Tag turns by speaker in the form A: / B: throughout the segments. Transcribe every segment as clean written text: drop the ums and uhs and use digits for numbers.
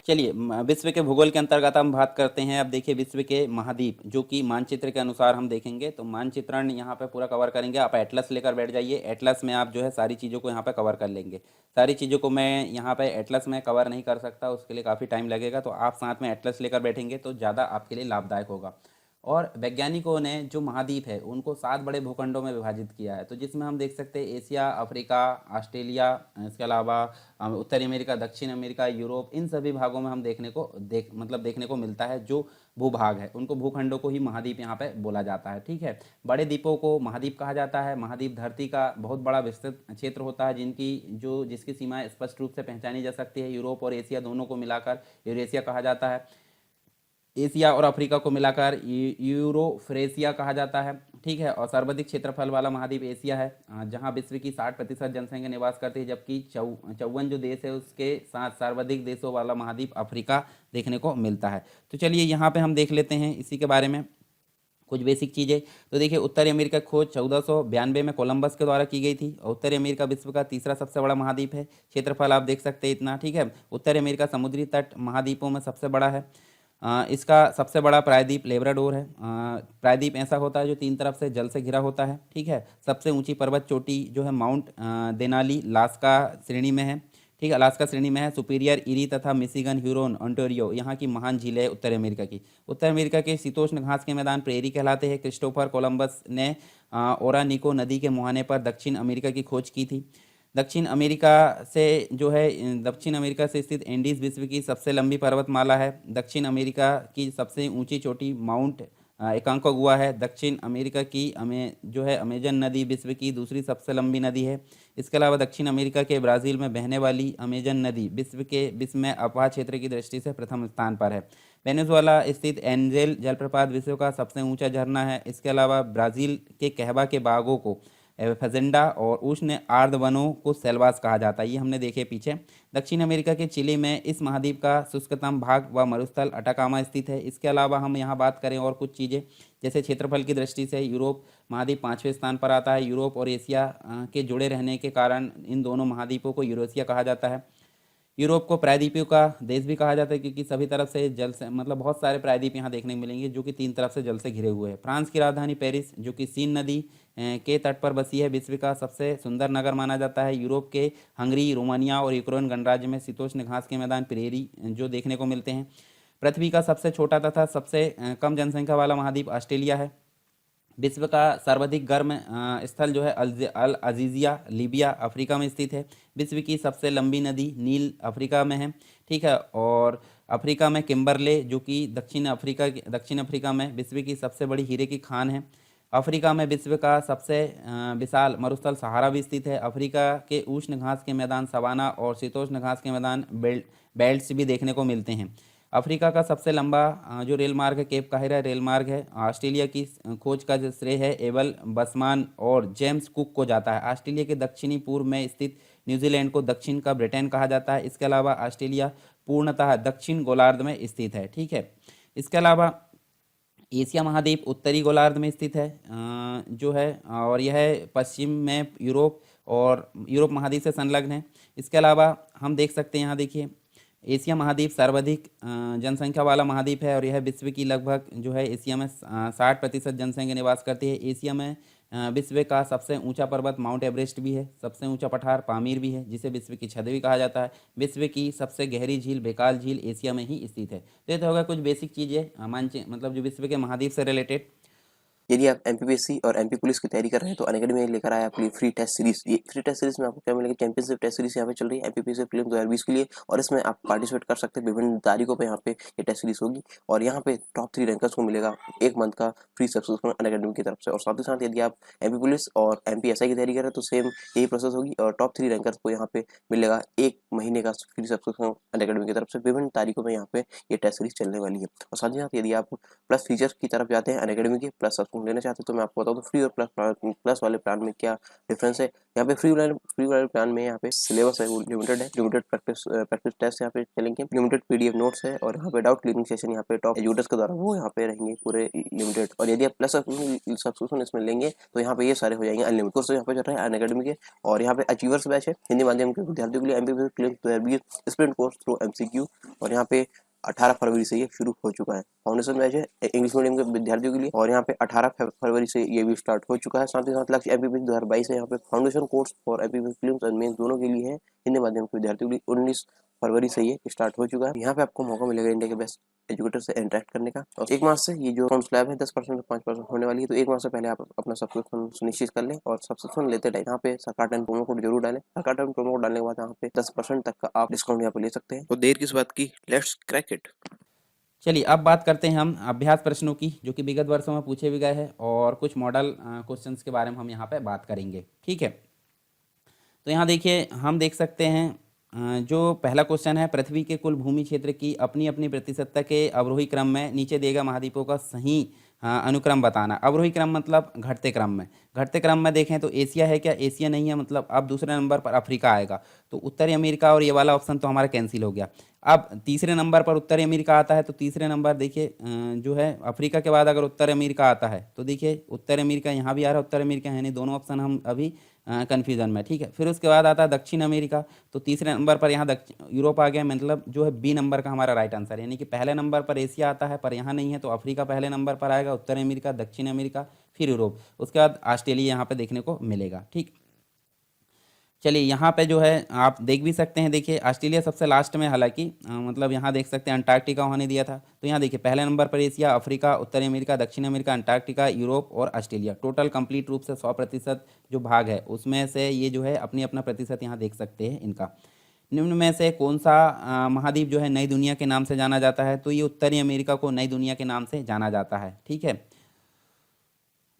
A: चलिए विश्व के भूगोल के अंतर्गत हम बात करते हैं। अब देखिए विश्व के महाद्वीप जो कि मानचित्र के अनुसार हम देखेंगे, तो मानचित्रण यहाँ पे पूरा कवर करेंगे। आप एटलस लेकर बैठ जाइए, एटलस में आप जो है सारी चीज़ों को यहाँ पे कवर कर लेंगे। सारी चीज़ों को मैं यहाँ पे एटलस में कवर नहीं कर सकता, उसके लिए काफ़ी टाइम लगेगा, तो आप साथ में एटलस लेकर बैठेंगे तो ज़्यादा आपके लिए लाभदायक होगा। और वैज्ञानिकों ने जो महाद्वीप है उनको 7 बड़े भूखंडों में विभाजित किया है, तो जिसमें हम देख सकते हैं एशिया, अफ्रीका, ऑस्ट्रेलिया, इसके अलावा उत्तरी अमेरिका, दक्षिण अमेरिका, यूरोप, इन सभी भागों में हम देखने को मिलता है। जो भूभाग है उनको, भूखंडों को ही महाद्वीप यहाँ पे बोला जाता है। ठीक है, बड़े द्वीपों को महाद्वीप कहा जाता है। महाद्वीप धरती का बहुत बड़ा विस्तृत क्षेत्र होता है जिसकी सीमाएं स्पष्ट रूप से पहचानी जा सकती है। यूरोप और एशिया दोनों को मिलाकर यूरेशिया कहा जाता है। एशिया और अफ्रीका को मिलाकर यूरोफ्रेशिया कहा जाता है। ठीक है, और सर्वाधिक क्षेत्रफल वाला महाद्वीप एशिया है, जहां विश्व की 60% जनसंख्या निवास करती है, जबकि 54 जो देश है उसके साथ सर्वाधिक देशों वाला महाद्वीप अफ्रीका देखने को मिलता है। तो चलिए यहाँ पे हम देख लेते हैं इसी के बारे में कुछ बेसिक चीज़ें। तो देखिए उत्तरी अमेरिका की खोज 1492 में कोलंबस के द्वारा की गई थी, और उत्तरी अमेरिका विश्व का तीसरा सबसे बड़ा महाद्वीप है। क्षेत्रफल आप देख सकते हैं इतना। ठीक है, उत्तरी अमेरिका समुद्री तट महाद्वीपों में सबसे बड़ा है। इसका सबसे बड़ा प्रायद्वीप लेब्राडोर है। प्रायद्वीप ऐसा होता है जो 3 तरफ से जल से घिरा होता है। ठीक है, सबसे ऊंची पर्वत चोटी जो है माउंट देनाली लास्का श्रेणी में है। ठीक है, अलास्का श्रेणी में है। सुपीरियर, इरी तथा मिशिगन, ह्यूरोन, ओंटारियो यहाँ की महान झीलें है उत्तर अमेरिका की। उत्तर अमेरिका के शीतोष्ण घास के मैदान प्रेरी कहलाते हैं। क्रिस्टोफर कोलंबस ने ओरानिको नदी के मुहाने पर दक्षिण अमेरिका की खोज की थी। दक्षिण अमेरिका से स्थित एंडीज विश्व की सबसे लंबी पर्वतमाला है। दक्षिण अमेरिका की सबसे ऊंची चोटी माउंट एकांकोगुआ है। दक्षिण अमेरिका की अमेजन नदी विश्व की दूसरी सबसे लंबी नदी है। इसके अलावा दक्षिण अमेरिका के ब्राज़ील में बहने वाली अमेजन नदी विश्व में अपार क्षेत्र की दृष्टि से प्रथम स्थान पर है। वेनेजुएला स्थित एंजेल जलप्रपात विश्व का सबसे ऊंचा झरना है। इसके अलावा ब्राज़ील के कहवा के बागों को फजेंडा और उष्ण आर्द्र वनों को सेल्वास कहा जाता है। ये हमने देखे पीछे। दक्षिण अमेरिका के चिली में इस महाद्वीप का शुष्कतम भाग व मरुस्थल अटाकामा स्थित है। इसके अलावा हम यहाँ बात करें और कुछ चीज़ें, जैसे क्षेत्रफल की दृष्टि से यूरोप महाद्वीप 5वें स्थान पर आता है। यूरोप और एशिया के जुड़े रहने के कारण इन दोनों महाद्वीपों को यूरेशिया कहा जाता है। यूरोप को प्रायद्वीपों का देश भी कहा जाता है, क्योंकि सभी तरफ से जल से बहुत सारे प्रायद्वीप यहाँ देखने को मिलेंगे जो कि 3 तरफ से जल से घिरे हुए हैं। फ्रांस की राजधानी पेरिस जो कि सीन नदी के तट पर बसी है, विश्व का सबसे सुंदर नगर माना जाता है। यूरोप के हंगरी, रोमानिया और यूक्रेन गणराज्य में शीतोष्ण घास के मैदान प्रेरी जो देखने को मिलते हैं। पृथ्वी का सबसे छोटा तथा सबसे कम जनसंख्या वाला महाद्वीप ऑस्ट्रेलिया है। विश्व का सर्वाधिक गर्म स्थल जो है अल अजीजिया लीबिया अफ्रीका में स्थित है। विश्व की सबसे लंबी नदी नील अफ्रीका में है। ठीक है, और अफ्रीका में किम्बरले जो कि दक्षिण अफ्रीका में विश्व की सबसे बड़ी हीरे की खान है। अफ्रीका में विश्व का सबसे विशाल मरुस्थल सहारा भी स्थित है। अफ्रीका के उष्ण घास के मैदान सवाना और शीतोष्ण घास के मैदान बेल्ट्स भी देखने को मिलते हैं। अफ्रीका का सबसे लंबा जो रेल मार्ग है केप काहिरा रेल मार्ग है। ऑस्ट्रेलिया की खोज का जो श्रेय है एबल बसमान और जेम्स कुक को जाता है। ऑस्ट्रेलिया के दक्षिणी पूर्व में स्थित न्यूजीलैंड को दक्षिण का ब्रिटेन कहा जाता है। इसके अलावा ऑस्ट्रेलिया पूर्णतः दक्षिण गोलार्ध में स्थित है। ठीक है, इसके अलावा एशिया महाद्वीप उत्तरी गोलार्ध में स्थित है और यह पश्चिम में यूरोप महाद्वीप से संलग्न है। इसके अलावा हम देख सकते हैं, यहाँ देखिए एशिया महाद्वीप सर्वाधिक जनसंख्या वाला महाद्वीप है, और यह विश्व की लगभग एशिया में 60% जनसंख्या निवास करती है। एशिया में विश्व का सबसे ऊंचा पर्वत माउंट एवरेस्ट भी है। सबसे ऊंचा पठार पामीर भी है, जिसे विश्व की छत भी कहा जाता है। विश्व की सबसे गहरी झील बेकाल झील एशिया में ही स्थित है। तो ये तो होगा कुछ बेसिक चीज़ें जो विश्व के महाद्वीप से रिलेटेड।
B: यदि आप एमपीपीएससी और एमपी पुलिस की तैयारी कर रहे हैं तो अनअकैडमी में लेकर आया आपके फ्री टेस्ट सीरीज। ये फ्री टेस्ट सीरीज में आपको क्या मिलेगा, चैंपियनशिप टेस्ट सीरीज यहाँ पे चल रही है एमपीपीएससी प्रीलिम्स 2020 के लिए, और इसमें आप पार्टिसिपेट कर सकते हैं। विभिन्न तारीखों पे यहाँ पे ये टेस्ट सीरीज होगी, और यहाँ पे टॉप 3 रैंकर्स को मिलेगा 1 मंथ का फ्री सब्सक्रिप्शन अनअकैडमी की तरफ से। और साथ ही साथ यदि आप एमपी पुलिस और एमपीएसआई की तैयारी कर रहे हैं तो सेम यही प्रोसेस होगी, और टॉप 3 रैंकर्स को यहाँ पे मिलेगा 1 महीने का फ्री सब्सक्रिप्शन अनअकैडमी की तरफ से। विभिन्न तारीखों में यहाँ पे ये टेस्ट सीरीज चलने वाली है। और साथ ही साथ यदि आप प्लस फीचर्स की तरफ जाते हैं अनअकैडमी के प्लस लेना चाहते हो तो मैं आपको बताऊँ तो फ्री और प्लस वाले प्लान में क्या डिफरेंस है। यहाँ पे फ्री वाले प्लान में यहाँ पे सिलेबस है वो लिमिटेड है, लिमिटेड प्रैक्टिस टेस्ट यहाँ पे चलेंगे, लिमिटेड पीडीएफ नोट्स है और यहाँ पे डाउट क्लियरिंग सेशन यहाँ पे टॉप एजुकेटर्स के द्वारा वो यहाँ पे रहेंगे पूरे लिमिटेड। और यदि आप प्लस सब्सक्रिप्शन इसमें लेंगे तो यहाँ पे ये सारे हो जाएंगे अनलिमिटेड कोर्स यहाँ पे चल रहा है अनअकैडमी के। और यहाँ पे अचीवर्स बैच है हिंदी माध्यम के विद्यार्थियों के लिए MPPS prelims 2020 sprint course through MCQ, और यहाँ पे 18 फरवरी से ये शुरू हो चुका है। फाउंडेशन बैच है इंग्लिश मीडियम के विद्यार्थियों के लिए और यहाँ पे 18 फरवरी से ये भी स्टार्ट हो चुका है। साथ ही साथ लक्ष्य एमपीपीएस 2022 है यहाँ पे फाउंडेशन कोर्स और एमपीपीएस प्रीलिम्स और मेंस दोनों के लिए है हिंदी माध्यम के विद्यार्थियों के लिए 19 फरवरी से ये स्टार्ट हो चुका है। यहाँ पे आपको मौका मिलेगा इंडिया के बेस्ट एजुकेटर से इंटरेक्ट करने का। और एक माह से ये जो स्लैब है 10% से 5% होने वाली है, तो एक माह से पहले आप अपना सब्सक्रिप्शन सुनिश्चित कर लें। और सब्सक्रिप्शन लेते टाइम यहाँ पे सरकार टाइम प्रोमो कोड जरूर डालें। सरकार टाइम प्रोमो कोड डालने के बाद यहाँ पे 10% तक का आप डिस्काउंट यहाँ पे ले सकते हैं। तो देर किस बात की, लेट्स क्रैक इट।
A: चलिए अब बात करते हैं हम अभ्यास प्रश्नों की, जो कि विगत वर्षों में पूछे भी गए हैं, और कुछ मॉडल क्वेश्चंस के बारे में हम यहाँ पे बात करेंगे। ठीक है, तो यहाँ देखिए हम देख सकते हैं जो पहला क्वेश्चन है, पृथ्वी के कुल भूमि क्षेत्र की अपनी अपनी प्रतिशतता के अवरोही क्रम में नीचे दिए गए महाद्वीपों का सही अनुक्रम बताना। अवरोही क्रम मतलब घटते क्रम में। घटते क्रम में देखें तो एशिया है क्या? एशिया नहीं है, मतलब अब दूसरे नंबर पर अफ्रीका आएगा, तो उत्तरी अमेरिका और ये वाला ऑप्शन तो हमारा कैंसिल हो गया। अब तीसरे नंबर पर उत्तरी अमेरिका आता है, तो तीसरे नंबर देखिए जो है अफ्रीका के बाद अगर उत्तर अमेरिका आता है तो देखिए उत्तर अमेरिका यहाँ भी आ रहा है, उत्तर अमेरिका है नहीं, दोनों ऑप्शन हम अभी कन्फ्यूजन में। ठीक है, फिर उसके बाद आता है दक्षिण अमेरिका, तो तीसरे नंबर पर यहाँ यूरोप आ गया, मतलब जो है बी नंबर का हमारा राइट आंसर है। यानी कि पहले नंबर पर एशिया आता है पर यहाँ नहीं है, तो अफ्रीका पहले नंबर पर आएगा, उत्तर अमेरिका, दक्षिण अमेरिका, फिर यूरोप, उसके बाद ऑस्ट्रेलिया यहाँ पे देखने को मिलेगा। ठीक, चलिए यहाँ पे जो है आप देख भी सकते हैं, देखिए ऑस्ट्रेलिया सबसे लास्ट में, हालांकि मतलब यहाँ देख सकते हैं अंटार्कटिका उन्होंने दिया था, तो यहाँ देखिए पहले नंबर पर एशिया, अफ्रीका, उत्तरी अमेरिका, दक्षिण अमेरिका, अंटार्कटिका, यूरोप और ऑस्ट्रेलिया। टोटल कंप्लीट रूप से 100% जो भाग है उसमें से ये जो है अपनी अपना प्रतिशत यहाँ देख सकते हैं इनका। निम्न में से कौन सा महाद्वीप जो है नई दुनिया के नाम से जाना जाता है? तो ये उत्तरी अमेरिका को नई दुनिया के नाम से जाना जाता है। ठीक है,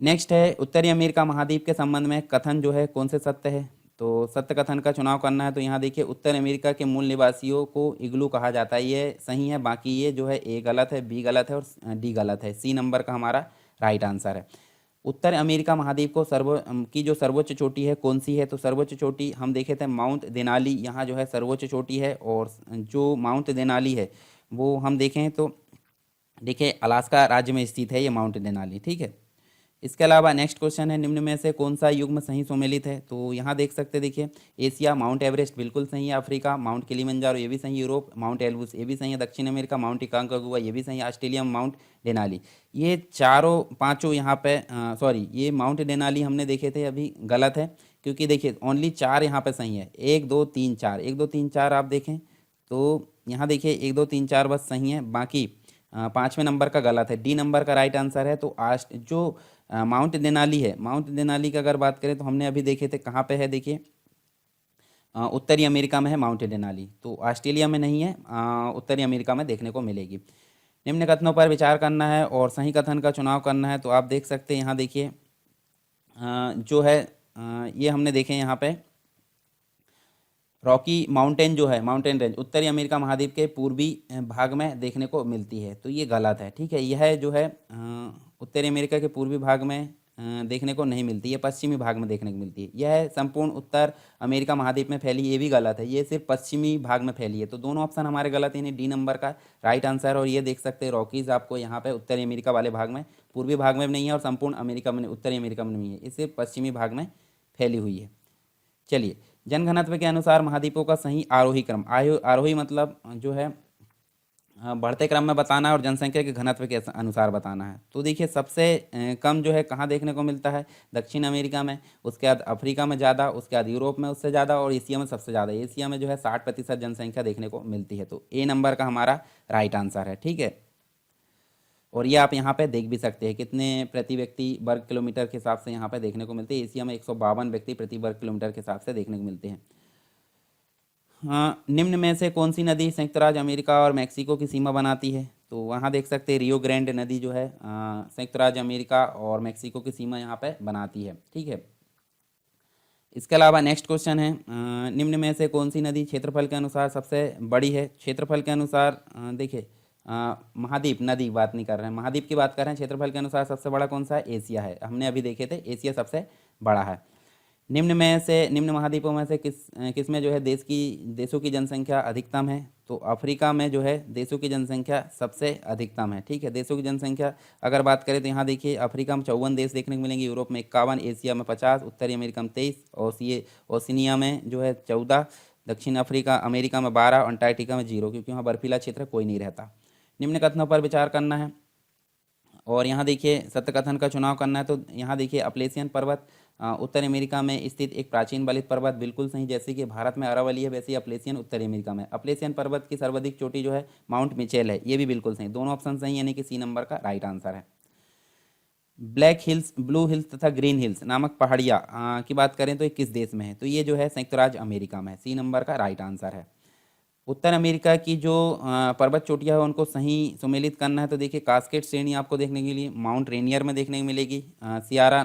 A: नेक्स्ट है उत्तरी अमेरिका महाद्वीप के संबंध में कथन जो है कौन से सत्य है? तो सत्य कथन का चुनाव करना है, तो यहाँ देखिए उत्तर अमेरिका के मूल निवासियों को इग्लू कहा जाता है, ये सही है। बाकी ये जो है ए गलत है, बी गलत है और डी गलत है। सी नंबर का हमारा राइट आंसर है। उत्तर अमेरिका महाद्वीप को की जो सर्वोच्च चोटी है कौन सी है? तो सर्वोच्च चोटी हम देखे थे माउंट देनाली, यहाँ जो है सर्वोच्च चोटी है, और जो माउंट देनाली है वो हम देखें तो देखिए अलास्का राज्य में स्थित है ये माउंट देनाली। ठीक है, इसके अलावा नेक्स्ट क्वेश्चन है, निम्न में से कौन सा युग्म सही सम्मिलित है? तो यहाँ देख सकते हैं, देखिए एशिया माउंट एवरेस्ट बिल्कुल सही है, अफ्रीका माउंट किलिमंजारो ये भी सही, यूरोप माउंट एल्ब्रूस ये भी सही है, दक्षिण अमेरिका माउंट अकांकागुआ ये भी सही है, ऑस्ट्रेलिया माउंट डेनाली। ये चारों पाँचों यहाँ पे सॉरी ये माउंट डेनाली हमने देखे थे अभी गलत है, क्योंकि देखिए ओनली 4 यहाँ पे सही है, 1 2 3 4, 1 2 3 4 आप देखें तो यहाँ देखिए 1 2 3 4 बस सही है, बाकी 5वें नंबर का गलत है, डी नंबर का राइट आंसर है। तो जो माउंट देनाली है, माउंट देनाली की अगर बात करें तो हमने अभी देखे थे कहाँ पे है, देखिए उत्तरी अमेरिका में है माउंट देनाली, तो ऑस्ट्रेलिया में नहीं है, उत्तरी अमेरिका में देखने को मिलेगी। निम्न कथनों पर विचार करना है और सही कथन का चुनाव करना है, तो आप देख सकते हैं यहाँ देखिए जो है ये हमने देखे यहाँ पे रॉकी माउंटेन जो है माउंटेन रेंज उत्तरी अमेरिका महाद्वीप के पूर्वी भाग में देखने को मिलती है, तो ये गलत है। ठीक है, यह जो है उत्तरी अमेरिका के पूर्वी भाग में देखने को नहीं मिलती, ये पश्चिमी भाग में देखने को मिलती है। यह संपूर्ण उत्तर अमेरिका महाद्वीप में फैली, ये भी गलत है, ये सिर्फ पश्चिमी भाग में फैली है। तो दोनों ऑप्शन हमारे गलत है, डी नंबर का राइट आंसर। और ये देख सकते हैं रॉकीज़ आपको यहाँ पे उत्तरी अमेरिका वाले भाग में, पूर्वी भाग में नहीं है, और संपूर्ण अमेरिका में उत्तरी अमेरिका में नहीं है, ये सिर्फ पश्चिमी भाग में फैली हुई है। चलिए, जनघनत्व के अनुसार महाद्वीपों का सही आरोही क्रम, आरोही मतलब जो है बढ़ते क्रम में बताना है और जनसंख्या के घनत्व के अनुसार बताना है। तो देखिए सबसे कम जो है कहाँ देखने को मिलता है? दक्षिण अमेरिका में, उसके बाद अफ्रीका में ज़्यादा, उसके बाद यूरोप में उससे ज़्यादा, और एशिया में सबसे ज़्यादा। एशिया में जो है 60% जनसंख्या देखने को मिलती है, तो ए नंबर का हमारा राइट आंसर है। ठीक है, और ये आप यहाँ पे देख भी सकते हैं कितने प्रति व्यक्ति वर्ग किलोमीटर के हिसाब से यहाँ पे देखने को मिलते हैं। एशिया में 152 व्यक्ति प्रति वर्ग किलोमीटर के हिसाब से देखने को मिलते हैं। हाँ, निम्न में से कौन सी नदी संयुक्त राज्य अमेरिका और मैक्सिको की सीमा बनाती है? तो वहाँ देख सकते हैं रियो ग्रैंड नदी जो है संयुक्त राज्य अमेरिका और मैक्सिको की सीमा यहाँ पे बनाती है। ठीक है, इसके अलावा नेक्स्ट क्वेश्चन है, निम्न में से कौन सी नदी क्षेत्रफल के अनुसार सबसे बड़ी है? क्षेत्रफल के अनुसार देखिए महाद्वीप नदी की बात नहीं कर रहे हैं, महाद्वीप की बात कर रहे हैं। क्षेत्रफल के अनुसार सबसे बड़ा कौन सा है? एशिया है। हमने अभी देखे थे एशिया सबसे बड़ा है। निम्न महाद्वीपों में से किस में जो है देशों की जनसंख्या अधिकतम है? तो अफ्रीका में जो है देशों की जनसंख्या सबसे अधिकतम है। ठीक है, देशों की जनसंख्या अगर बात करें तो यहाँ देखिए अफ्रीका में 54 देश देखने को मिलेंगे, यूरोप में 51, एशिया में 50, उत्तरी अमेरिका में 23, ओशिनिया में जो है 14, दक्षिण अमेरिका में 12, अंटार्कटिका में 0, क्योंकि वहाँ बर्फीला क्षेत्र कोई नहीं रहता। निम्न कथनों पर विचार करना है और यहाँ देखिए सत्य कथन का चुनाव करना है। तो यहाँ देखिए अपलेशियन पर्वत उत्तर अमेरिका में स्थित एक प्राचीन बलित पर्वत, बिल्कुल सही। जैसे कि भारत में अरावली है, वैसे ही अपलेशियन उत्तर अमेरिका में। अपलेशियन पर्वत की सर्वाधिक चोटी जो है माउंट मिचेल है, ये भी बिल्कुल सही। दोनों ऑप्शन सही, यानी कि सी नंबर का राइट आंसर है। ब्लैक हिल्स, ब्लू हिल्स तथा ग्रीन हिल्स नामक पहाड़ियाँ की बात करें तो ये किस देश में है? तो ये जो है संयुक्त राज्य अमेरिका में है, सी नंबर का राइट आंसर है। उत्तर अमेरिका की जो पर्वत चोटियाँ है उनको सही सुमेलित करना है। तो देखिए कास्केड श्रेणी आपको देखने के लिए माउंट रेनियर में देखने को मिलेगी। सियरा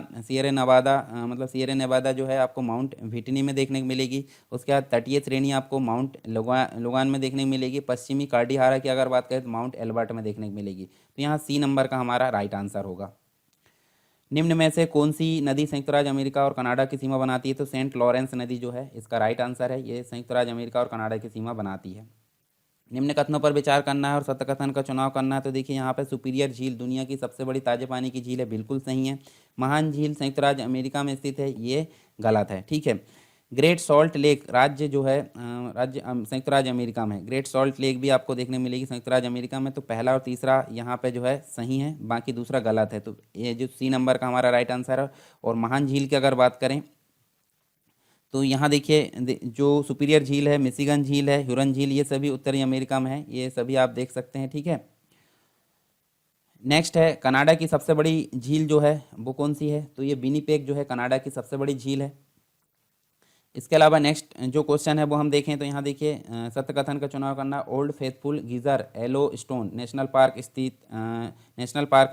A: नेवादा जो है आपको माउंट विटनी में देखने को मिलेगी। उसके बाद तटीय श्रेणी आपको माउंट लोगान में देखने को मिलेगी। पश्चिमी कार्डिहारा की अगर बात करें तो माउंट एल्बर्ट में देखने को मिलेगी। तो यहाँ सी नंबर का हमारा राइट आंसर होगा। निम्न में से कौन सी नदी संयुक्त राज्य अमेरिका और कनाडा की सीमा बनाती है? तो सेंट लॉरेंस नदी जो है इसका राइट आंसर है, ये संयुक्त राज्य अमेरिका और कनाडा की सीमा बनाती है। निम्न कथनों पर विचार करना है और सत्य कथन का चुनाव करना है। तो देखिए यहाँ पे सुपीरियर झील दुनिया की सबसे बड़ी ताजे पानी की झील है, बिल्कुल सही है। महान झील संयुक्त राज्य अमेरिका में स्थित है, ये गलत है। ठीक है, ग्रेट सॉल्ट लेक राज्य जो है संयुक्त राज्य अमेरिका में है। ग्रेट सॉल्ट लेक भी आपको देखने मिलेगी संयुक्त राज्य अमेरिका में। तो पहला और तीसरा यहाँ पे जो है सही है, बाकी दूसरा गलत है। तो ये जो सी नंबर का हमारा राइट आंसर है। और महान झील की अगर बात करें तो यहाँ देखिए जो सुपीरियर झील है, मिशिगन झील है, ह्यूरन झील, ये सभी उत्तरी अमेरिका में है, ये सभी आप देख सकते हैं। ठीक है, नेक्स्ट है कनाडा की सबसे बड़ी झील जो है वो कौन सी है? तो ये विनिपेग जो है कनाडा की सबसे बड़ी झील है। इसके अलावा नेक्स्ट जो क्वेश्चन है वो हम देखें तो यहाँ देखिए सत्य कथन का चुनाव करना। Old faithful geyser yellow stone national park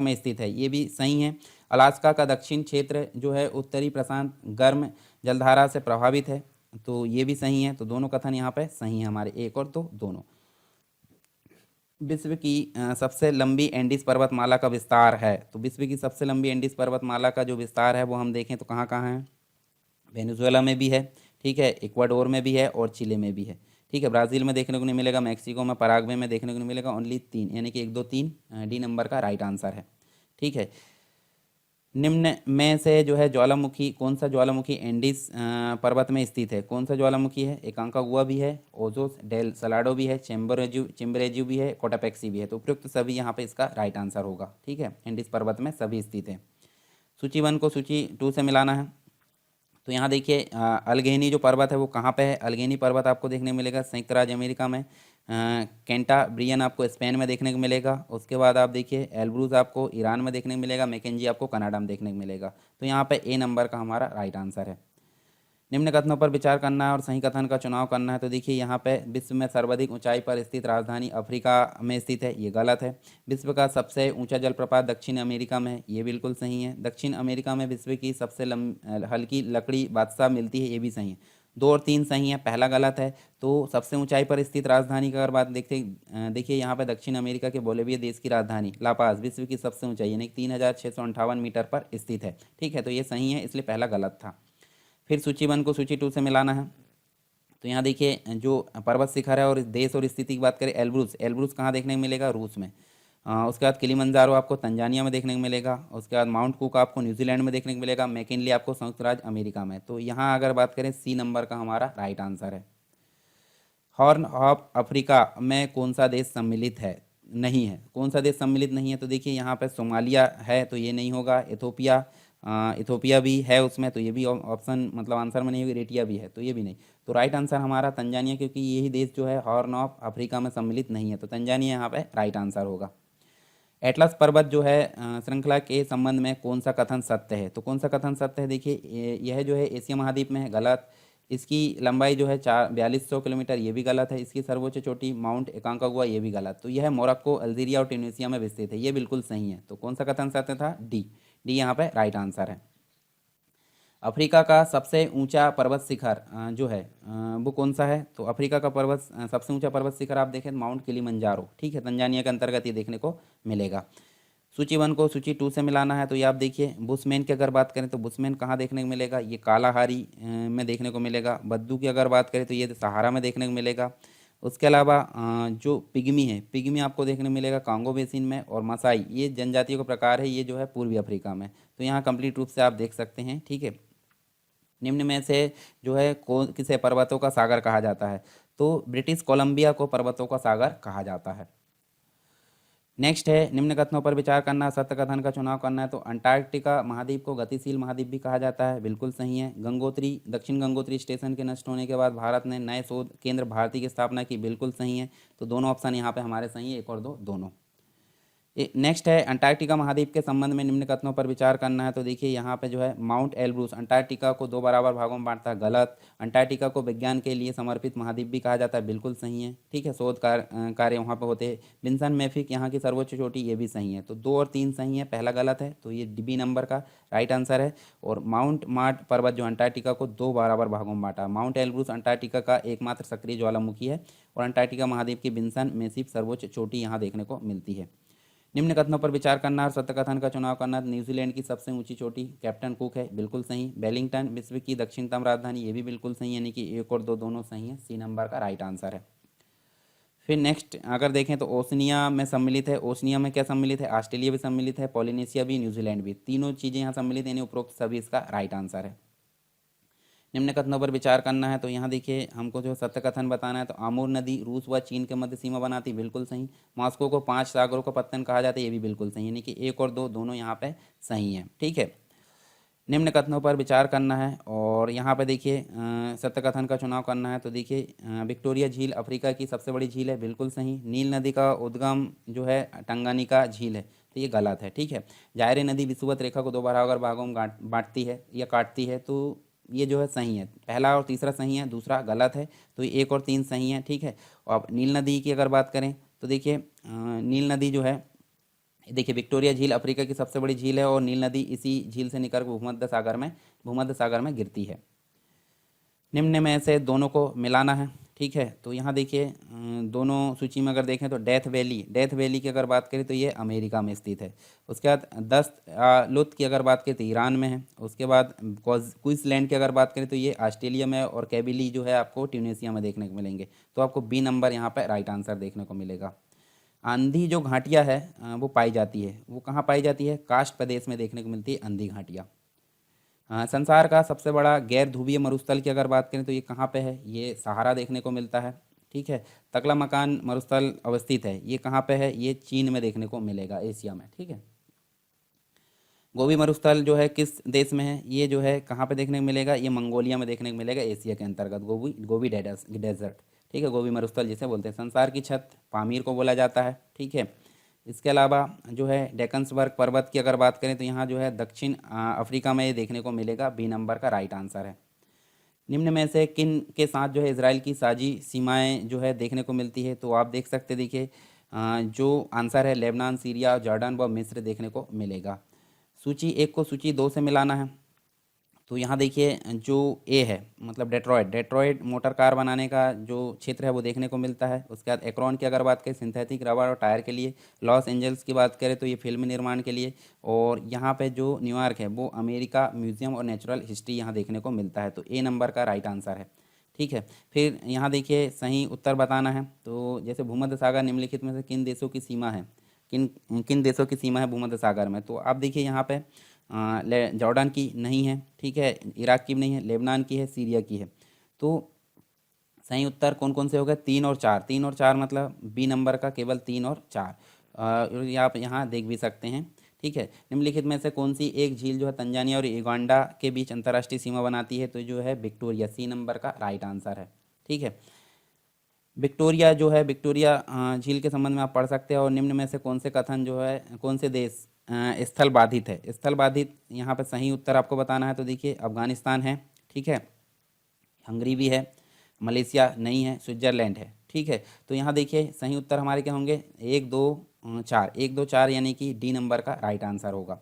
A: में स्थित है, ये भी सही है। अलास्का का दक्षिण क्षेत्र जो है उत्तरी प्रशांत गर्म जलधारा से प्रभावित है, तो ये भी सही है। तो दोनों कथन यहाँ पे सही है हमारे, एक और दो दोनों। विश्व की सबसे लंबी एंडीज पर्वतमाला का विस्तार है? तो विश्व की सबसे लंबी एंडीज पर्वतमाला का जो विस्तार है वो हम देखें तो कहाँ कहाँ है? वेनेजुएला में भी है, ठीक है, इक्वाडोर में भी है और चिले में भी है। ठीक है, ब्राज़ील में देखने को नहीं मिलेगा, मैक्सिको में, पराग्वे में देखने को नहीं मिलेगा। ओनली 3, यानी कि 1 2 3 डी नंबर का राइट आंसर है। ठीक है, निम्न में से जो है ज्वालामुखी, कौन सा ज्वालामुखी एंडीज पर्वत में स्थित है? कौन सा ज्वालामुखी है? एकांकागुआ भी है, ओजोस डेल सलाडो भी है, चिम्बरेजू भी है, कोटापेक्सी भी है। तो उपयुक्त सभी यहाँ पे इसका राइट आंसर होगा। ठीक है, एंडीज पर्वत में सभी स्थित है। सूची 1 को सूची 2 से मिलाना है। तो यहाँ देखिए अल्गेनी जो पर्वत है वो कहाँ पे है? अल्गेनी पर्वत आपको देखने को मिलेगा संयुक्त राज्य अमेरिका में। कैंटाब्रियन आपको स्पेन में देखने को मिलेगा। उसके बाद आप देखिए एल्ब्रूज आपको ईरान में देखने को मिलेगा। मैकेंजी आपको कनाडा में देखने को मिलेगा। तो यहाँ पे ए नंबर का हमारा राइट आंसर है। निम्न कथनों पर विचार करना है और सही कथन का चुनाव करना है। तो देखिए यहाँ पे विश्व में सर्वाधिक ऊंचाई पर स्थित राजधानी अफ्रीका में स्थित है, ये गलत है। विश्व का सबसे ऊंचा जलप्रपात दक्षिण अमेरिका में है, ये बिल्कुल सही है। दक्षिण अमेरिका में विश्व की सबसे हल्की लकड़ी बादशाह मिलती है, ये भी सही है। 2 और 3 सही है, पहला गलत है। तो सबसे ऊंचाई पर स्थित राजधानी का अगर बात देखिए यहाँ पे दक्षिण अमेरिका के बोलिविया देश की राजधानी लापाज विश्व की सबसे ऊंचाई यानी 3658 मीटर पर स्थित है। ठीक है, तो ये सही है, इसलिए पहला गलत था। फिर सूची 1 को सूची 2 से मिलाना है। तो यहाँ देखिए जो पर्वत शिखर है और देश और स्थिति की बात करें, एल्ब्रूज कहाँ देखने को मिलेगा? रूस में। उसके बाद किलिमंजारो आपको तंजानिया में देखने को मिलेगा। उसके बाद माउंट कुक आपको न्यूजीलैंड में देखने को मिलेगा। मैकिनली आपको संयुक्त राज्य अमेरिका में। तो यहाँ अगर बात करें सी नंबर का हमारा राइट आंसर है। हॉर्न ऑफ अफ्रीका में कौन सा देश सम्मिलित है? नहीं है। कौन सा देश सम्मिलित नहीं है? तो देखिए यहाँ पे सोमालिया है, तो ये नहीं होगा। इथोपिया भी है उसमें, तो ये भी ऑप्शन मतलब आंसर में नहीं होगी। रेटिया भी है, तो ये भी नहीं। तो राइट आंसर हमारा तंजानिया, क्योंकि यही देश जो है हॉर्न ऑफ अफ्रीका में सम्मिलित नहीं है। तो तंजानिया यहाँ पे राइट आंसर होगा। एटलस पर्वत जो है श्रृंखला के संबंध में कौन सा कथन सत्य है? तो कौन सा कथन सत्य है? देखिए यह जो है एशिया महाद्वीप में है, गलत। इसकी लंबाई जो है 4200 किलोमीटर, ये भी गलत है। इसकी सर्वोच्च चोटी माउंट एकांकागुआ, ये भी गलत। तो यह मोरक्को, अल्जीरिया और ट्यूनीसिया में विस्तृत है, ये बिल्कुल सही है। तो कौन सा कथन सत्य था? डी यहाँ पे राइट आंसर है। अफ्रीका का सबसे ऊंचा पर्वत शिखर जो है वो कौन सा है? तो अफ्रीका का सबसे ऊंचा पर्वत शिखर आप देखें तो माउंट किलिमंजारो, ठीक है, तंजानिया के अंतर्गत ये देखने को मिलेगा। सूची 1 को सूची 2 से मिलाना है तो ये आप देखिए, बुशमैन की अगर बात करें तो बुशमैन कहाँ देखने को मिलेगा? ये कालाहारी में देखने को मिलेगा। बद्दू की अगर बात करें तो ये सहारा में देखने को मिलेगा। उसके अलावा जो पिग्मी है, पिग्मी आपको देखने को मिलेगा कांगो बेसिन में, और मसाई ये जनजातियों का प्रकार है, ये जो है पूर्वी अफ्रीका में। तो यहाँ कंप्लीट रूप से आप देख सकते हैं, ठीक है। निम्न में से जो है कौन किसे पर्वतों का सागर कहा जाता है? तो ब्रिटिश कोलंबिया को पर्वतों का सागर कहा जाता है। नेक्स्ट है, निम्न कथनों पर विचार करना, सत्य कथन का चुनाव करना है। तो अंटार्कटिका महाद्वीप को गतिशील महाद्वीप भी कहा जाता है, बिल्कुल सही है। गंगोत्री, दक्षिण गंगोत्री स्टेशन के नष्ट होने के बाद भारत ने नए शोध केंद्र भारती की स्थापना की, बिल्कुल सही है। तो दोनों ऑप्शन यहाँ पे हमारे सही है, 1 और 2 दोनों। नेक्स्ट है, अंटार्कटिका महाद्वीप के संबंध में निम्न कथनों पर विचार करना है। तो देखिए यहाँ पे जो है माउंट एलब्रूस अंटार्कटिका को 2 बराबर भागों में बांटता है, गलत। अंटार्कटिका को विज्ञान के लिए समर्पित महाद्वीप भी कहा जाता है, बिल्कुल सही है, ठीक है। शोध कार्य वहाँ पे होते हैं। विंसन मैफिक यहाँ की सर्वोच्च चोटी, ये भी सही है। तो 2 और 3 सही है, पहला गलत है, तो ये बी नंबर का राइट आंसर है। और माउंट मार्ट पर्वत जो अंटार्कटिका को 2 बराबर भागों में बांटा। माउंट एलब्रूस अंटार्कटिका का एकमात्र सक्रिय ज्वालामुखी है, और अंटार्कटिका महाद्वीप की विंसन मैसिफ सर्वोच्च चोटी यहाँ देखने को मिलती है। निम्न कथनों पर विचार करना और सत्य कथन का चुनाव करना। न्यूजीलैंड की सबसे ऊंची चोटी कैप्टन कुक है, बिल्कुल सही। वेलिंगटन विश्व की दक्षिणतम राजधानी, ये भी बिल्कुल सही, यानी कि 1 और 2 दोनों सही है, सी नंबर का राइट आंसर है। फिर नेक्स्ट अगर देखें तो ओशनिया में सम्मिलित है। ओशनिया में क्या सम्मिलित है? ऑस्ट्रेलिया भी सम्मिलित है, पॉलिनेशिया भी, न्यूजीलैंड भी, तीनों चीज़ें यहाँ सम्मिलित, यानी उपरोक्त सभी इसका राइट आंसर है। निम्न कथनों पर विचार करना है। तो यहाँ देखिए हमको जो सत्य कथन बताना है। तो आमूर नदी रूस व चीन के मध्य सीमा बनाती, बिल्कुल सही। मॉस्को को 5 सागरों का पत्तन कहा जाता है, ये भी बिल्कुल सही, यानी कि 1 और 2 दोनों यहाँ पे सही है, ठीक है। निम्न कथनों पर विचार करना है, और यहाँ पे देखिए सत्य कथन का चुनाव करना है। तो देखिए विक्टोरिया झील अफ्रीका की सबसे बड़ी झील है, बिल्कुल सही। नील नदी का उद्गम जो है टंगानिका झील है, तो ये गलत है, ठीक है। जायरे नदी विषुवत रेखा को 2 बराबर भागों में बांटती है या काटती है, तो ये जो है सही है। पहला और तीसरा सही है, दूसरा गलत है, तो ये 1 और 3 सही है, ठीक है। और अब नील नदी की अगर बात करें तो देखिए नील नदी जो है, देखिए विक्टोरिया झील अफ्रीका की सबसे बड़ी झील है, और नील नदी इसी झील से निकल भूमध्य सागर में गिरती है। निम्न में से दोनों को मिलाना है, ठीक है। तो यहाँ देखिए दोनों सूची में अगर देखें तो डेथ वैली की अगर बात करें तो ये अमेरिका में स्थित है। उसके बाद दस्त लुत की अगर बात करें तो ईरान में है। उसके बाद क्वींसलैंड की अगर बात करें तो ये ऑस्ट्रेलिया में है, और कैबिली जो है आपको ट्यूनेशिया में देखने को मिलेंगे। तो आपको बी नंबर यहाँ पर राइट आंसर देखने को मिलेगा। आंधी जो घाटियाँ है वो पाई जाती है, वो कहाँ पाई जाती है? कास्ट प्रदेश में देखने को मिलती है आंधी घाटियाँ। संसार का सबसे बड़ा गैर ध्रुवीय मरुस्थल की अगर बात करें तो ये कहाँ पे है? ये सहारा देखने को मिलता है, ठीक है। तकलामकान मरुस्थल अवस्थित है, ये कहाँ पे है? ये चीन में देखने को मिलेगा, एशिया में, ठीक है। गोबी मरुस्थल जो है किस देश में है? ये जो है कहाँ पे देखने को मिलेगा? ये मंगोलिया में देखने को मिलेगा, एशिया के अंतर्गत। गोबी डेजर्ट, ठीक है, गोबी मरुस्थल जिसे बोलते हैं। संसार की छत पामीर को बोला जाता है, ठीक है। इसके अलावा जो है डेकन्सबर्ग पर्वत की अगर बात करें तो यहाँ जो है दक्षिण अफ्रीका में ये देखने को मिलेगा, बी नंबर का राइट आंसर है। निम्न में से किन के साथ जो है इसराइल की साझी सीमाएं जो है देखने को मिलती है? तो आप देख सकते, देखिए जो आंसर है लेबनान, सीरिया, जॉर्डन व मिस्र देखने को मिलेगा। सूची 1 को सूची 2 से मिलाना है। तो यहाँ देखिए जो ए है मतलब डेट्रॉयड मोटर कार बनाने का जो क्षेत्र है वो देखने को मिलता है। उसके बाद एक्रोन की अगर बात करें सिंथेटिक रबर और टायर के लिए। लॉस एंजल्स की बात करें तो ये फिल्म निर्माण के लिए। और यहाँ पे जो न्यूयॉर्क है वो अमेरिका म्यूजियम और नेचुरल हिस्ट्री यहाँ देखने को मिलता है। तो ए नंबर का राइट आंसर है, ठीक है। फिर यहाँ देखिए सही उत्तर बताना है। तो जैसे भूमध्य सागर निम्नलिखित में से किन देशों की सीमा है, किन किन देशों की सीमा है भूमध्य सागर में? तो आप देखिए यहाँ पे जॉर्डन की नहीं है, ठीक है, इराक की भी नहीं है, लेबनान की है, सीरिया की है। तो सही उत्तर कौन कौन से हो गए? 3 और 4, 3 और 4 मतलब बी नंबर का केवल 3 और 4। ये आप यहाँ देख भी सकते हैं, ठीक है। निम्नलिखित में से कौन सी एक झील जो है तंजानिया और युगांडा के बीच अंतर्राष्ट्रीय सीमा बनाती है? तो जो है विक्टोरिया, सी नंबर का राइट आंसर है, ठीक है। विक्टोरिया जो है विक्टोरिया झील के संबंध में आप पढ़ सकते हैं। और निम्न में से कौन से कथन जो है कौन से देश स्थल बाधित है? स्थल बाधित यहाँ पे सही उत्तर आपको बताना है। तो देखिए अफगानिस्तान है, ठीक है, हंगरी भी है, मलेशिया नहीं है, स्विट्जरलैंड है, ठीक है। तो यहाँ देखिए सही उत्तर हमारे क्या होंगे? 1 2 4, 1 2 4 यानी कि डी नंबर का राइट आंसर होगा।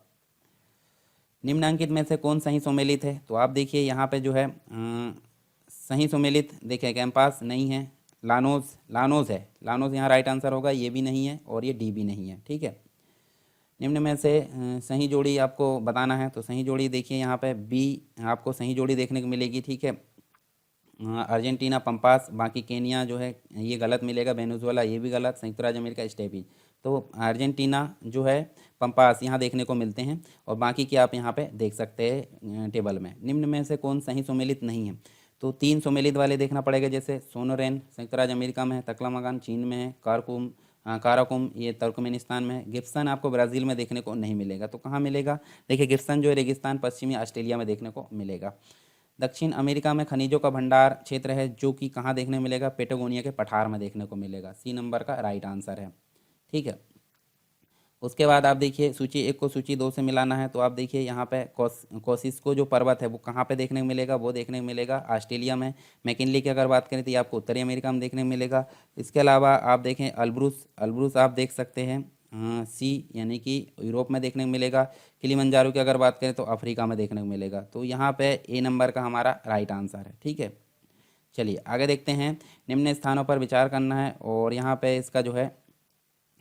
A: निम्नांकित में से कौन सही सुमेलित है? तो आप देखिए यहाँ पे जो है सही सुमेलित देखिए कैंपास नहीं है, लानोज है, लानोज यहाँ राइट आंसर होगा, ये भी नहीं है और ये डी भी नहीं है। ठीक है, निम्न में से सही जोड़ी आपको बताना है, तो सही जोड़ी देखिए यहाँ पे बी आपको सही जोड़ी देखने को मिलेगी। ठीक है, अर्जेंटीना पंपास, बाकी केनिया जो है ये गलत मिलेगा, वेनेजुएला ये भी गलत, संयुक्त राज्य अमेरिका स्टेपीज। तो अर्जेंटीना जो है पंपास यहाँ देखने को मिलते हैं और बाकी की आप यहाँ पे देख सकते हैं टेबल में। निम्न में से कौन सही सुमेलित नहीं है? तो 3 सुमेलित वाले देखना पड़ेगा, जैसे सोनोरेन संयुक्त राज्य अमेरिका में है, तकलामगान चीन में है, काराकुम ये तुर्कमेनिस्तान में है, गिब्सन आपको ब्राज़ील में देखने को नहीं मिलेगा। तो कहाँ मिलेगा? देखिए गिब्सन जो है रेगिस्तान पश्चिमी ऑस्ट्रेलिया में देखने को मिलेगा। दक्षिण अमेरिका में खनिजों का भंडार क्षेत्र है जो कि कहाँ देखने मिलेगा? पेटागोनिया के पठार में देखने को मिलेगा। सी नंबर का राइट आंसर है। ठीक है, उसके बाद आप देखिए सूची 1 को सूची 2 से मिलाना है, तो आप देखिए यहाँ पे कोसिस्को जो पर्वत है वो कहाँ पे देखने को मिलेगा? वो देखने को मिलेगा ऑस्ट्रेलिया में। मैकिनली की अगर बात करें तो ये आपको उत्तरी अमेरिका में देखने को मिलेगा। इसके अलावा आप देखें अल्ब्रुस आप देख सकते हैं सी यानी कि यूरोप में देखने को मिलेगा। किलिमंजारो की अगर बात करें तो अफ्रीका में देखने को मिलेगा। तो यहाँ पे ए नंबर का हमारा राइट आंसर है। ठीक है, चलिए आगे देखते हैं। निम्न स्थानों पर विचार करना है और यहाँ पे इसका जो है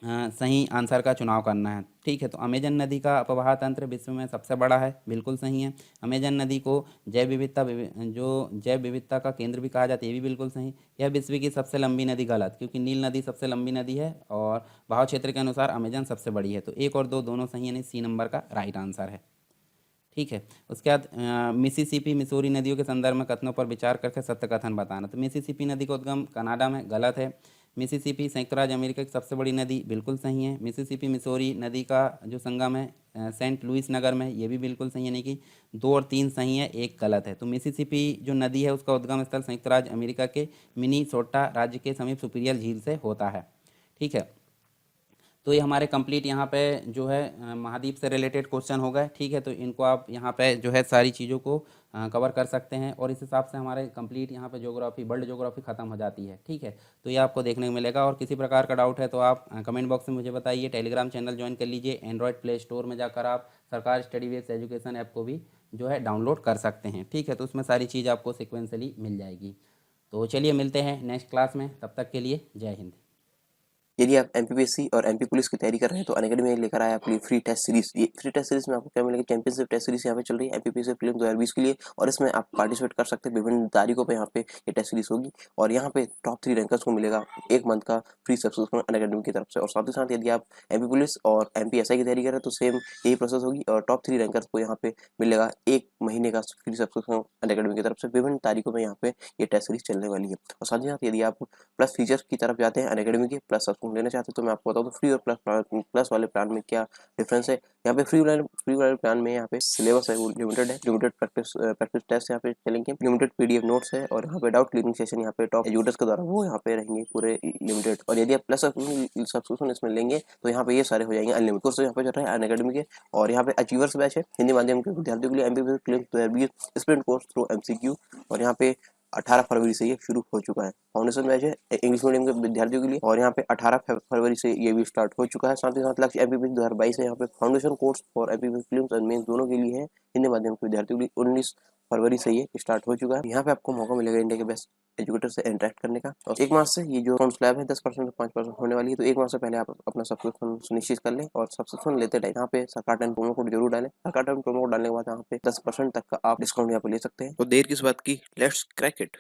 A: सही आंसर का चुनाव करना है। ठीक है, तो अमेजन नदी का अपवाह तंत्र विश्व में सबसे बड़ा है, बिल्कुल सही है। अमेजन नदी को जैव विविधता का केंद्र भी कहा जाता है, ये भी बिल्कुल सही। यह विश्व की सबसे लंबी नदी गलत, क्योंकि नील नदी सबसे लंबी नदी है और बहाव क्षेत्र के अनुसार अमेजन सबसे बड़ी है। तो 1 और 2 दोनों सही, यानी सी नंबर का राइट आंसर है। ठीक है, उसके बाद मिसिसिपी मिसूरी नदियों के संदर्भ में कथनों पर विचार करके सत्य कथन बताना। तो मिसिसिपी नदी का उद्गम कनाडा में, गलत है। मिसिसिपी संयुक्त राज्य अमेरिका की सबसे बड़ी नदी, बिल्कुल सही है। मिसिसिपी मिसूरी नदी का जो संगम है सेंट लुइस नगर में, ये भी बिल्कुल सही है, यानी कि 2 और 3 सही है, 1 गलत है। तो मिसिसिपी जो नदी है उसका उद्गम स्थल संयुक्त राज्य अमेरिका के मिनीसोटा राज्य के समीप सुपीरियर झील से होता है। ठीक है, तो ये हमारे कंप्लीट यहाँ पे जो है महाद्वीप से रिलेटेड क्वेश्चन हो गए। ठीक है, तो इनको आप यहाँ पे जो है सारी चीज़ों को कवर कर सकते हैं और इस हिसाब से हमारे कंप्लीट यहाँ पे ज्योग्राफी, वर्ल्ड ज्योग्राफी ख़त्म हो जाती है। ठीक है, तो ये आपको देखने को मिलेगा और किसी प्रकार का डाउट है तो आप कमेंट बॉक्स में मुझे बताइए। टेलीग्राम चैनल ज्वाइन कर लीजिए। एंड्रॉयड प्ले स्टोर में जाकर आप सरकार स्टडी बेस्ड एजुकेशन ऐप को भी जो है डाउनलोड कर सकते हैं। ठीक है, तो उसमें सारी चीज़ आपको सिक्वेंसली मिल जाएगी। तो चलिए मिलते हैं नेक्स्ट क्लास में, तब तक के लिए जय हिंद।
B: यदि आप एमपीपीएससी और एमपी पुलिस की तैयारी कर रहे हैं तो अनअकैडमी में लेकर आया आपके फ्री टेस्ट सीरीज। ये फ्री टेस्ट सीरीज में आपको क्या मिलेगा? चैंपियनशिप टेस्ट सीरीज यहाँ पे चल रही है एमपीपीएससी प्रीलिम्स 2020 के लिए, और इसमें आप पार्टिसिपेट कर सकते हैं। विभिन्न तारीखों पे यहाँ पे ये टेस्ट सीरीज होगी और यहाँ पे टॉप 3 रैंकर्स को मिलेगा 1 मंथ का फ्री सब्सक्रिप्शन अनअकैडमी की तरफ से। और साथ ही साथ यदि आप एमपी पुलिस और एमपीएसआई की तैयारी कर रहे हैं तो सेम यही प्रोसेस होगी और टॉप 3 रैंकर्स को यहाँ पे मिलेगा 1 महीने का फ्री सब्सक्रिप्शन अनअकैडमी की तरफ से। विभिन्न तारीखों में यहाँ पे ये टेस्ट सीरीज चलने वाली है। और साथ ही साथ यदि आप प्लस फीचर्स की तरफ जाते हैं अनअकैडमी के, प्लस सब्सक्रिप्शन लेना चाहते हैं, तो मैं आपको बता दूं फ्री और प्लस वाले प्लान में क्या डिफरेंस है। यहाँ पे फ्री वाले प्लान में यहाँ पे सिलेबस है वो लिमिटेड है, लिमिटेड प्रैक्टिस टेस्ट यहाँ पे चलेंगे, लिमिटेड पीडीएफ नोट्स है और यहाँ पे डाउट क्लियरिंग सेशन यहाँ पे टॉप एजुकेटर्स के द्वारा वो यहाँ पे रहेंगे पूरे लिमिटेड। और यदि आप प्लस सब्सक्रिप्शन इसमें लेंगे तो यहाँ पे ये सारे हो जाएंगे अनलिमिटेड कोर्स यहाँ पे चल रहा है अनअकैडमी के। और यहाँ पे अचीवर्स बैच है हिंदी माध्यम के विद्यार्थियों के लिए, MPPSC prelims 2020 sprint course through MCQ, और यहाँ पे 18 फरवरी से ये शुरू हो चुका है। फाउंडेशन बैच है इंग्लिश मीडियम के विद्यार्थियों के लिए और यहाँ पे 18 फरवरी से ये भी स्टार्ट हो चुका है। साथ ही साथ लक्ष्य एमपीपीएससी 2022 है, यहाँ पे फाउंडेशन कोर्स और एमपीपीएससी प्रीलिम्स और मेंस दोनों के लिए है हिंदी माध्यम के विद्यार्थियों के लिए। 19 फरवरी से ये स्टार्ट हो चुका है। यहाँ पे आपको मौका मिलेगा इंडिया के बेस्ट एजुकेटर से इंटरेक्ट करने का। और 1 मार्च से ये जो फॉर्म स्लैब है 10% से 5% होने वाली है, तो 1 मार्च से पहले आप अपना सब्सक्रिप्शन सुनिश्चित कर लें। और सब्सक्रिप्शन लेते टाइम यहाँ पे सरकार टाइम प्रोमो कोड जरूर डालें। सरकार टाइम प्रोमो कोड डालने के बाद यहाँ पे 10% तक का आप डिस्काउंट यहाँ पे ले सकते हैं। तो देर किस बात की, लेट्स क्रैक इट।